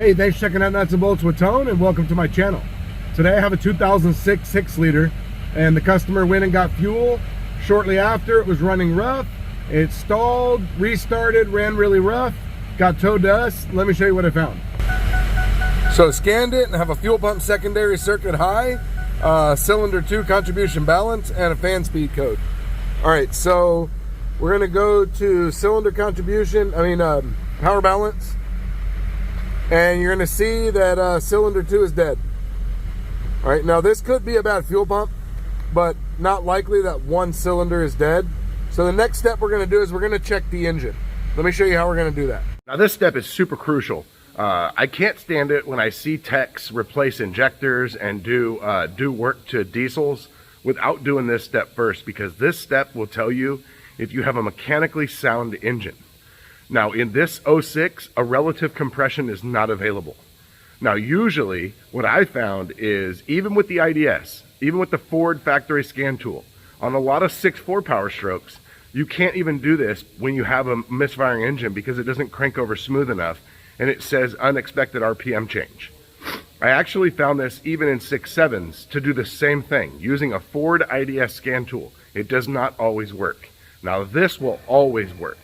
Hey, thanks for checking out Nuts and Bolts with Tone, and welcome to my channel. Today I have a 2006 6-liter, and the customer went and got fuel. Shortly after, it was running rough. It stalled, restarted, ran really rough, got towed to us. Let me show you what I found. So scanned it and have a fuel pump secondary circuit high, cylinder 2 contribution balance, and a fan speed code. All right, so we're gonna go to cylinder contribution, power balance. And you're gonna see that cylinder 2 is dead. All right, now this could be a bad fuel pump, but not likely that one cylinder is dead. So the next step we're gonna do is we're gonna check the engine. Let me show you how we're gonna do that. Now this step is super crucial. I can't stand it when I see techs replace injectors and do work to diesels without doing this step first, because this step will tell you if you have a mechanically sound engine. Now in this 06, a relative compression is not available. Now usually what I found is, even with the IDS, even with the Ford factory scan tool, on a lot of 6.4 Powerstrokes, you can't even do this when you have a misfiring engine because it doesn't crank over smooth enough and it says unexpected RPM change. I actually found this even in 6.7s to do the same thing using a Ford IDS scan tool. It does not always work. Now this will always work.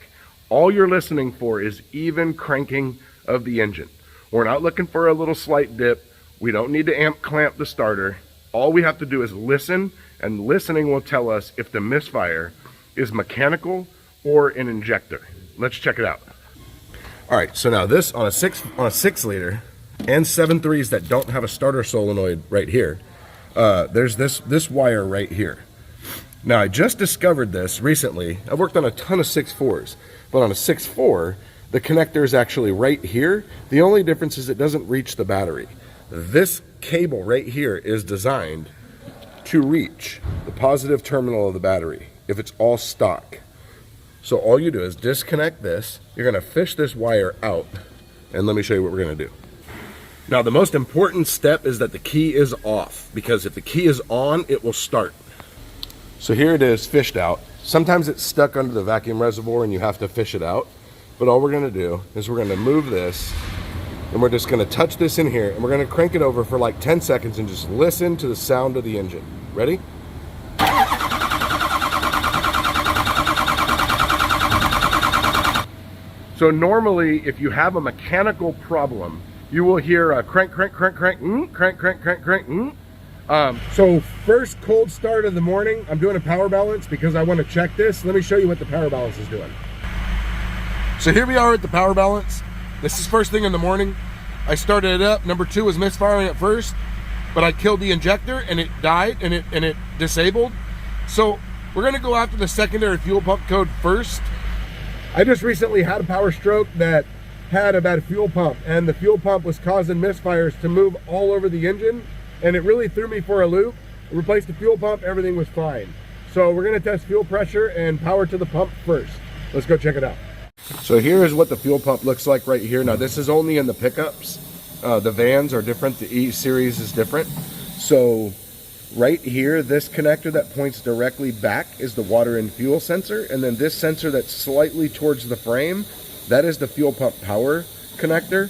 All you're listening for is even cranking of the engine. We're not looking for a little slight dip. We don't need to amp clamp the starter. All we have to do is listen, and listening will tell us if the misfire is mechanical or an injector. Let's check it out. All right, so now this on a 6 liter and 7.3s that don't have a starter solenoid right here, there's this wire right here. Now I just discovered this recently. I've worked on a ton of 6.4s, but on a 6.4, the connector is actually right here. The only difference is it doesn't reach the battery. This cable right here is designed to reach the positive terminal of the battery if it's all stock. So all you do is disconnect this. You're gonna fish this wire out, and let me show you what we're gonna do. Now the most important step is that the key is off, because if the key is on, it will start. So here it is fished out. Sometimes it's stuck under the vacuum reservoir and you have to fish it out. But all we're gonna do is we're gonna move this, and we're just gonna touch this in here, and we're gonna crank it over for like 10 seconds and just listen to the sound of the engine. Ready? So normally, if you have a mechanical problem, you will hear a crank, crank, crank, crank, crank, crank, crank, crank. So first cold start of the morning, I'm doing a power balance because I want to check this. Let me show you what the power balance is doing. So here we are at the power balance. This is first thing in the morning. I started it up. Number 2 was misfiring at first, but I killed the injector and it died and it disabled. So we're gonna go after the secondary fuel pump code first. I just recently had a Powerstroke that had a bad fuel pump, and the fuel pump was causing misfires to move all over the engine, and it really threw me for a loop. I replaced the fuel pump, everything was fine. So we're gonna test fuel pressure and power to the pump first. Let's go check it out. So here is what the fuel pump looks like right here. Now this is only in the pickups. The vans are different, the E-Series is different. So right here, this connector that points directly back is the water and fuel sensor, and then this sensor that's slightly towards the frame, that is the fuel pump power connector.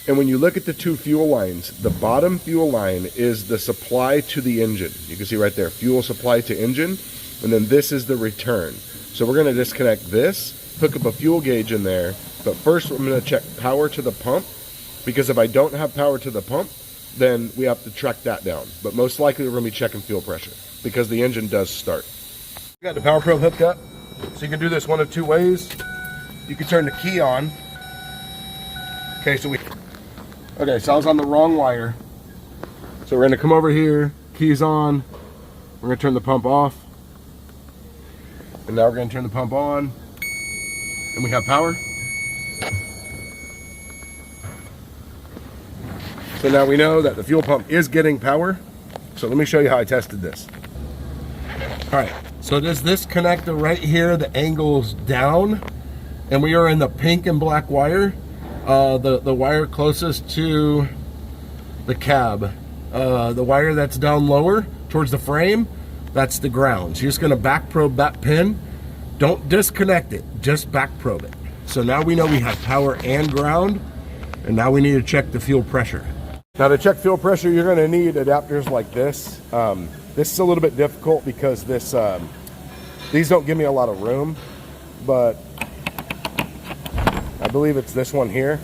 And when you look at the 2 fuel lines, the bottom fuel line is the supply to the engine. You can see right there, fuel supply to engine, and then this is the return. So we're gonna disconnect this, hook up a fuel gauge in there, but first I'm gonna check power to the pump, because if I don't have power to the pump, then we have to track that down. But most likely we're gonna be checking fuel pressure because the engine does start. We got the power probe hooked up, so you can do this one of 2 ways. You can turn the key on. Okay, so I was on the wrong wire. So we're gonna come over here, keys on, we're gonna turn the pump off. And now we're gonna turn the pump on, and we have power. So now we know that the fuel pump is getting power. So let me show you how I tested this. All right, so there's this connector right here, the angle's down, and we are in the pink and black wire. The wire closest to the cab. The wire that's down lower towards the frame, that's the ground. So you're just gonna back probe that pin. Don't disconnect it, just back probe it. So now we know we have power and ground. And now we need to check the fuel pressure. Now to check fuel pressure, you're gonna need adapters like this. This is a little bit difficult because these don't give me a lot of room, but I believe it's this one here.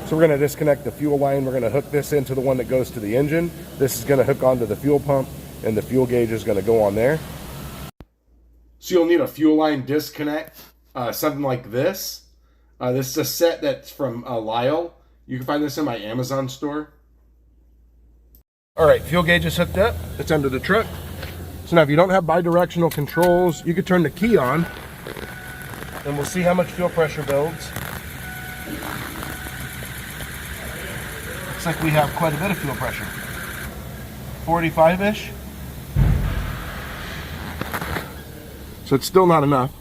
So we're gonna disconnect the fuel line. We're gonna hook this into the one that goes to the engine. This is gonna hook onto the fuel pump, and the fuel gauge is gonna go on there. So you'll need a fuel line disconnect, something like this. This is a set that's from Lyle. You can find this in my Amazon store. All right, fuel gauge is hooked up. It's under the truck. So now if you don't have bidirectional controls, you could turn the key on and we'll see how much fuel pressure builds. Looks like we have quite a bit of fuel pressure. 45-ish. So it's still not enough.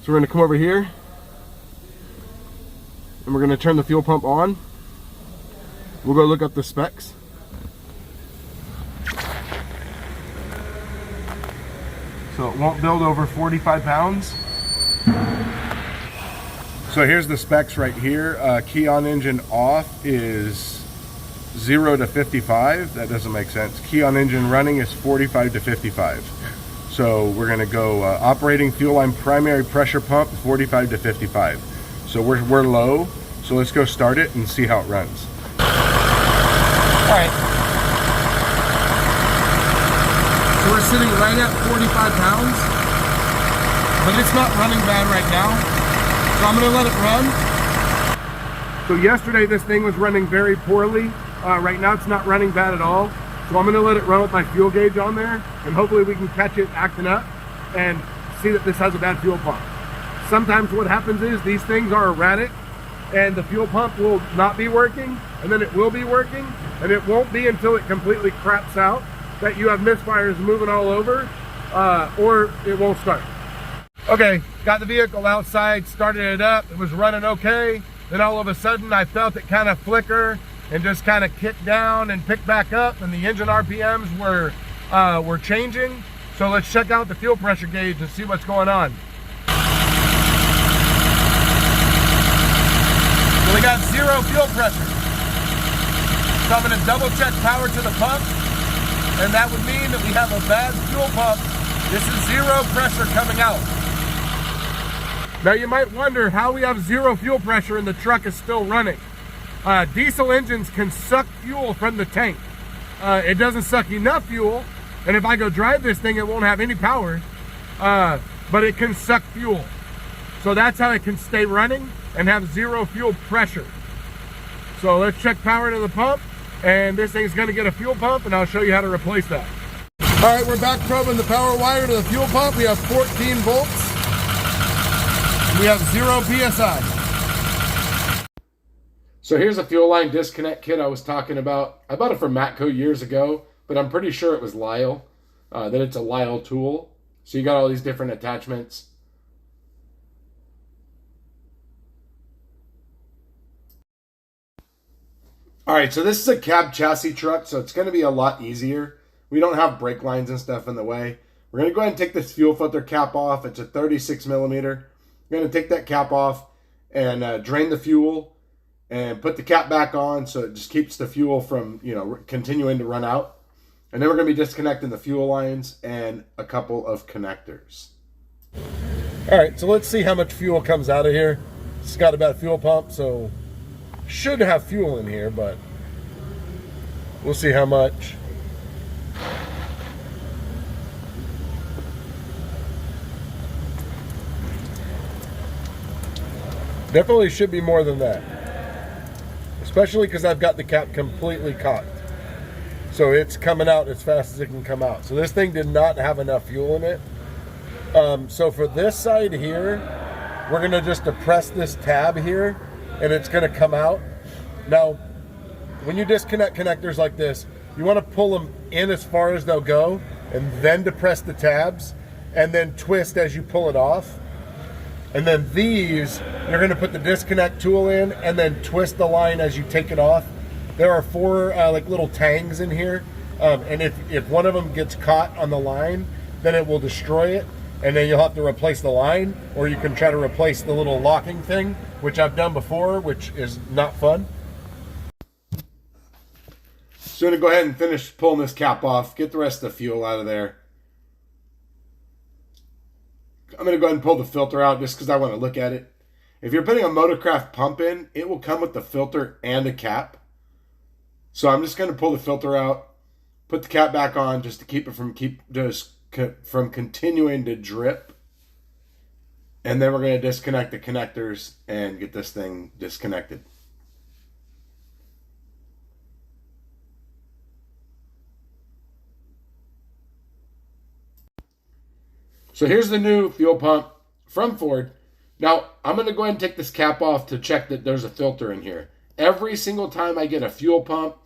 So we're gonna come over here and we're gonna turn the fuel pump on. We'll go look up the specs. So it won't build over 45 pounds. So here's the specs right here. Key on engine off is 0 to 55. That doesn't make sense. Key on engine running is 45 to 55. So we're gonna go operating fuel line primary pressure pump 45 to 55. So we're low. So let's go start it and see how it runs. All right. So we're sitting right at 45 pounds, but it's not running bad right now. So I'm gonna let it run. So yesterday this thing was running very poorly. Right now it's not running bad at all. So I'm gonna let it run with my fuel gauge on there, and hopefully we can catch it acting up and see that this has a bad fuel pump. Sometimes what happens is these things are erratic and the fuel pump will not be working, and then it will be working, and it won't be until it completely craps out that you have misfires moving all over, or it won't start. Okay, got the vehicle outside, started it up, it was running okay. Then all of a sudden I felt it kind of flicker and just kind of kick down and pick back up, and the engine RPMs were changing. So let's check out the fuel pressure gauge and see what's going on. So we got 0 fuel pressure. So I'm gonna double check power to the pump, and that would mean that we have a bad fuel pump. This is 0 pressure coming out. Now you might wonder how we have 0 fuel pressure and the truck is still running. Diesel engines can suck fuel from the tank. It doesn't suck enough fuel, and if I go drive this thing, it won't have any power, but it can suck fuel. So that's how it can stay running and have 0 fuel pressure. So let's check power to the pump, and this thing's gonna get a fuel pump, and I'll show you how to replace that. All right, we're back probing the power wire to the fuel pump. We have 14 volts. We have 0 PSI. So here's a fuel line disconnect kit I was talking about. I bought it from Matco years ago, but I'm pretty sure it was Lyle, that it's a Lyle tool. So you got all these different attachments. All right, so this is a cab chassis truck, so it's gonna be a lot easier. We don't have brake lines and stuff in the way. We're gonna go ahead and take this fuel filter cap off. It's a 36 millimeter. We're gonna take that cap off and drain the fuel and put the cap back on so it just keeps the fuel from, continuing to run out. And then we're gonna be disconnecting the fuel lines and a couple of connectors. All right, so let's see how much fuel comes out of here. It's got a bad fuel pump, so should have fuel in here, but we'll see how much. Definitely should be more than that, especially because I've got the cap completely cocked. So it's coming out as fast as it can come out. So this thing did not have enough fuel in it. So for this side here, we're gonna just depress this tab here and it's gonna come out. Now, when you disconnect connectors like this, you wanna pull them in as far as they'll go and then depress the tabs and then twist as you pull it off. And then these, you're gonna put the disconnect tool in and then twist the line as you take it off. There are 4 like little tangs in here. And if one of them gets caught on the line, then it will destroy it. and then you'll have to replace the line, or you can try to replace the little locking thing, which I've done before, which is not fun. So I'm gonna go ahead and finish pulling this cap off, get the rest of the fuel out of there. I'm gonna go ahead and pull the filter out just because I want to look at it. If you're putting a Motorcraft pump in, it will come with the filter and a cap. So I'm just gonna pull the filter out, put the cap back on just to keep it from continuing to drip. And then we're gonna disconnect the connectors and get this thing disconnected. So here's the new fuel pump from Ford. Now, I'm going to go ahead and take this cap off to check that there's a filter in here. Every single time I get a fuel pump,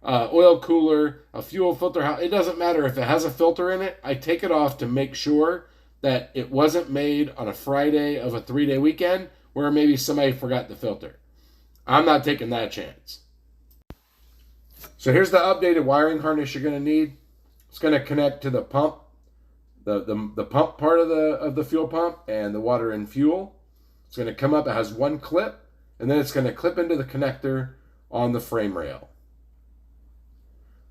oil cooler, a fuel filter, it doesn't matter if it has a filter in it, I take it off to make sure that it wasn't made on a Friday of a 3-day weekend where maybe somebody forgot the filter. I'm not taking that chance. So here's the updated wiring harness you're going to need. It's going to connect to the pump. The pump part of the fuel pump and the water and fuel. It's going to come up. It has one clip, and then it's going to clip into the connector on the frame rail.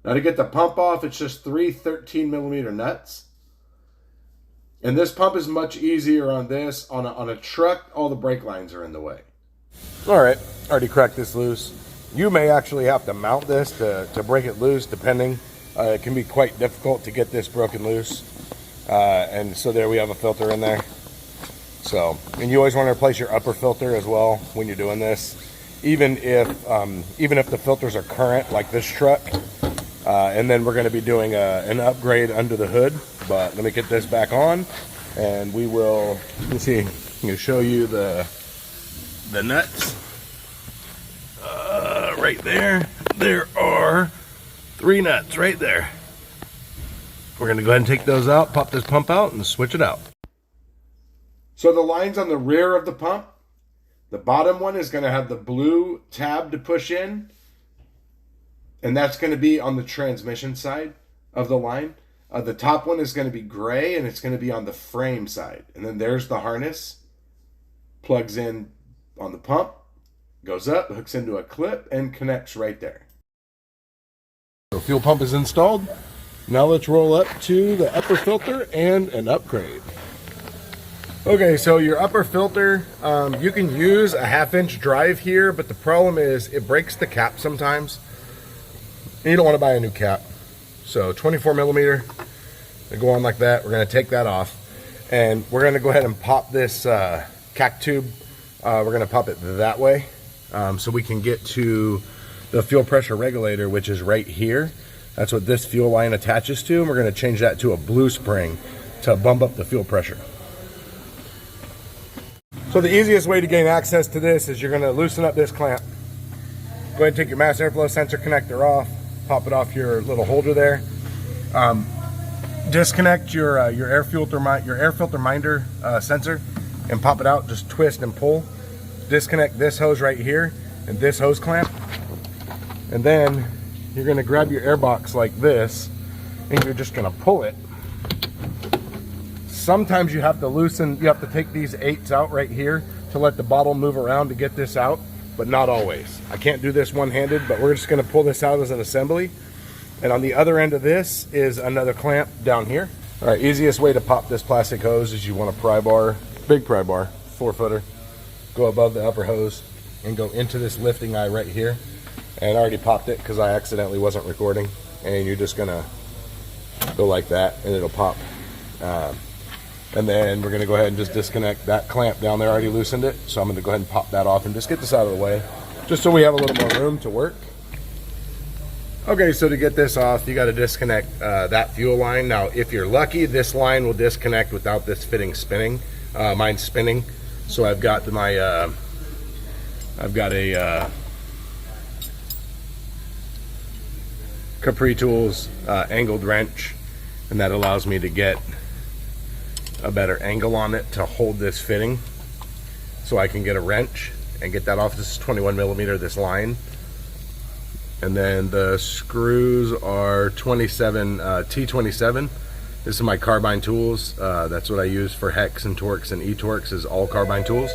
Now to get the pump off, it's just 3 13mm nuts. And this pump is much easier on this. On a truck, all the brake lines are in the way. All right, already cracked this loose. You may actually have to mount this to break it loose, depending. It can be quite difficult to get this broken loose. And so there we have a filter in there. So, and you always want to replace your upper filter as well when you're doing this, even if the filters are current like this truck. And then we're going to be doing an upgrade under the hood. But let me get this back on, and we will. Let's see. I'm going to show you the nuts. Right there. There are 3 nuts right there. We're going to go ahead and take those out, pop this pump out, and switch it out. So the line's on the rear of the pump. The bottom one is going to have the blue tab to push in, and that's going to be on the transmission side of the line. The top one is going to be gray, and it's going to be on the frame side. And then there's the harness. Plugs in on the pump, goes up, hooks into a clip, and connects right there. So fuel pump is installed. Now let's roll up to the upper filter and an upgrade. Okay, so your upper filter, you can use a 1/2-inch drive here, but the problem is it breaks the cap sometimes. And you don't want to buy a new cap. So 24mm, they go on like that. We're going to take that off, and we're going to go ahead and pop this cac tube. We're going to pop it that way, so we can get to the fuel pressure regulator, which is right here. That's what this fuel line attaches to, and we're going to change that to a blue spring to bump up the fuel pressure. So the easiest way to gain access to this is you're going to loosen up this clamp. Go ahead and take your mass airflow sensor connector off, pop it off your little holder there. Disconnect your air filter minder sensor and pop it out. Just twist and pull. Disconnect this hose right here and this hose clamp, and then you're going to grab your air box like this, and you're just going to pull it. Sometimes you have to take these 8s out right here to let the bottle move around to get this out, but not always. I can't do this one-handed, but we're just going to pull this out as an assembly. And on the other end of this is another clamp down here. All right, easiest way to pop this plastic hose is you want a pry bar, big pry bar, 4-footer, go above the upper hose and go into this lifting eye right here. And I already popped it because I accidentally wasn't recording. And you're just gonna go like that and it'll pop. And then we're gonna go ahead and just disconnect that clamp down there. I already loosened it, so I'm gonna go ahead and pop that off and just get this out of the way, just so we have a little more room to work. Okay, so to get this off, you gotta disconnect that fuel line. Now, if you're lucky, this line will disconnect without this fitting spinning. Mine's spinning, so I've got a Capri Tools angled wrench, and that allows me to get a better angle on it to hold this fitting, so I can get a wrench and get that off. This is 21mm, this line, and then the screws are 27 T27, This is my carbine tools. That's what I use for hex and Torx and e-Torx, is all carbine tools.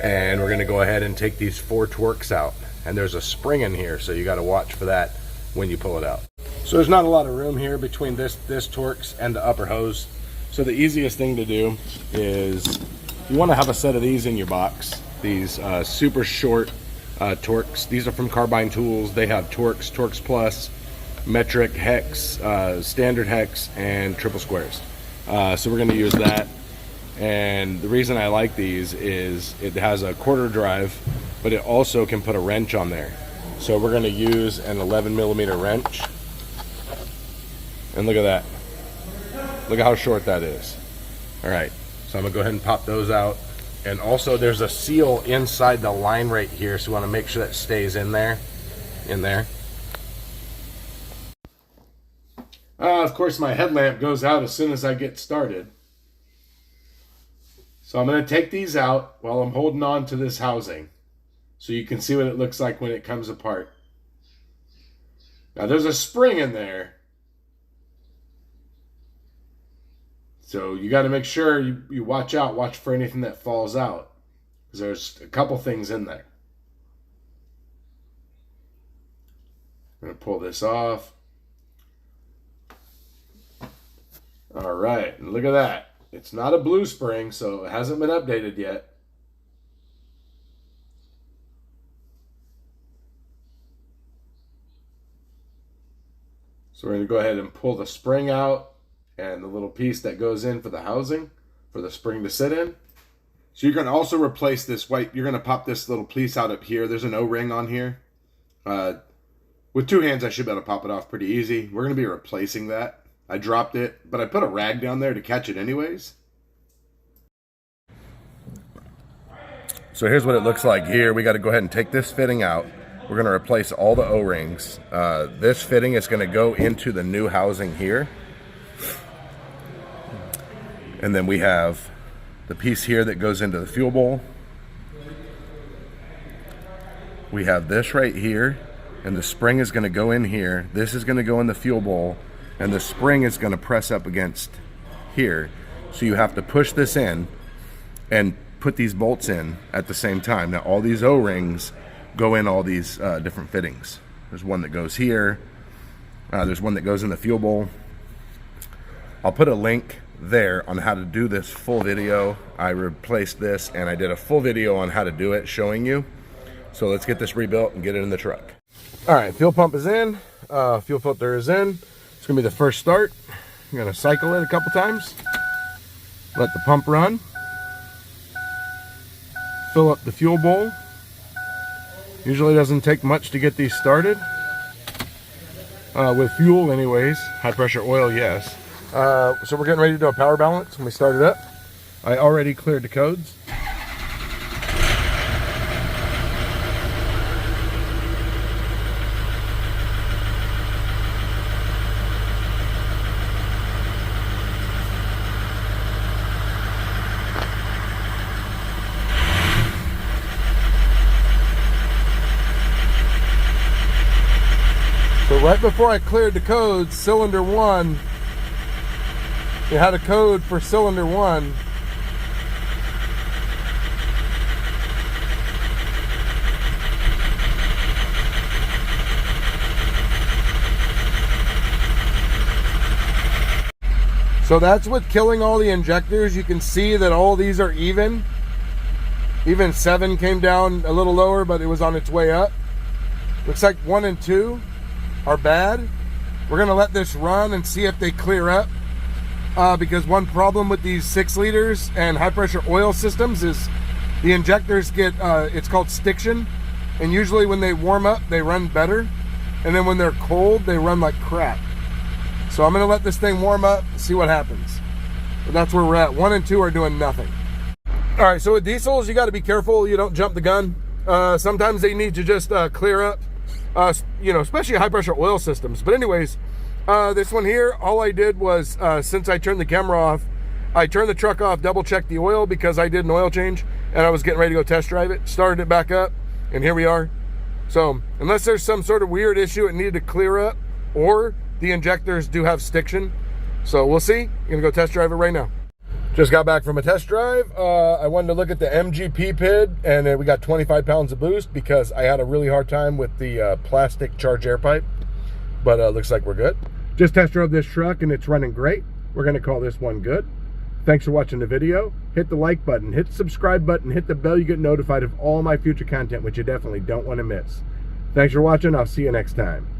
And we're gonna go ahead and take these 4 Torx out. And there's a spring in here, so you gotta watch for that when you pull it out. So there's not a lot of room here between this Torx and the upper hose. So the easiest thing to do is you wanna have a set of these in your box. These super short Torx. These are from Carbine Tools. They have Torx, Torx Plus, metric, hex, standard hex, and triple squares. So we're going to use that. And the reason I like these is it has a quarter drive, but it also can put a wrench on there. So we're going to use an 11mm wrench. And look at that. Look at how short that is. All right, so I'm going to go ahead and pop those out. And also there's a seal inside the line right here, so we want to make sure that stays in there. Of course my headlamp goes out as soon as I get started. So I'm going to take these out while I'm holding on to this housing, so you can see what it looks like when it comes apart. Now there's a spring in there, so you got to make sure you watch for anything that falls out, because there's a couple things in there. I'm going to pull this off. All right, and look at that. It's not a blue spring, so it hasn't been updated yet. So we're going to go ahead and pull the spring out and the little piece that goes in for the housing, for the spring to sit in. So you're going to also replace this white, you're going to pop this little piece out up here. There's an O-ring on here. With 2 hands, I should be able to pop it off pretty easy. We're going to be replacing that. I dropped it, but I put a rag down there to catch it anyways. So here's what it looks like here. We got to go ahead and take this fitting out. We're going to replace all the O-rings. This fitting is going to go into the new housing here. And then we have the piece here that goes into the fuel bowl. We have this right here, and the spring is going to go in here. This is going to go in the fuel bowl, and the spring is going to press up against here. So you have to push this in and put these bolts in at the same time. Now all these O-rings go in all these different fittings. There's one that goes here. There's one that goes in the fuel bowl. I'll put a link there on how to do this full video. I replaced this and I did a full video on how to do it, showing you. So let's get this rebuilt and get it in the truck. All right, fuel pump is in, fuel filter is in. It's gonna be the first start. I'm gonna cycle it a couple times, let the pump run, fill up the fuel bowl. Usually doesn't take much to get these started. With fuel anyways, high pressure oil, yes. So we're getting ready to do a power balance when we start it up. I already cleared the codes. So right before I cleared the codes, cylinder 1, it had a code for cylinder 1. So that's with killing all the injectors. You can see that all these are even. Even 7 came down a little lower, but it was on its way up. Looks like 1 and 2 are bad. We're gonna let this run and see if they clear up, because one problem with these 6 liters and high pressure oil systems is the injectors get it's called stiction, and usually when they warm up they run better, and then when they're cold they run like crap. So I'm gonna let this thing warm up, see what happens. But that's where we're at. 1 and 2 are doing nothing. All right, so with diesels you got to be careful you don't jump the gun. Sometimes they need to just clear up. You know, especially high pressure oil systems. But anyways, this one here, all I did was, since I turned the camera off, I turned the truck off, double checked the oil because I did an oil change and I was getting ready to go test drive it, started it back up, and here we are. So unless there's some sort of weird issue it needed to clear up, or the injectors do have stiction, So we'll see. I'm gonna go test drive it right now. Just got back from a test drive. I wanted to look at the MGP PID, and we got 25 pounds of boost because I had a really hard time with the plastic charge air pipe, but looks like we're good. Just test drove this truck and it's running great. We're gonna call this one good. Thanks for watching the video. Hit the like button, hit the subscribe button, hit the bell. You get notified of all my future content, which you definitely don't want to miss. Thanks for watching. I'll see you next time.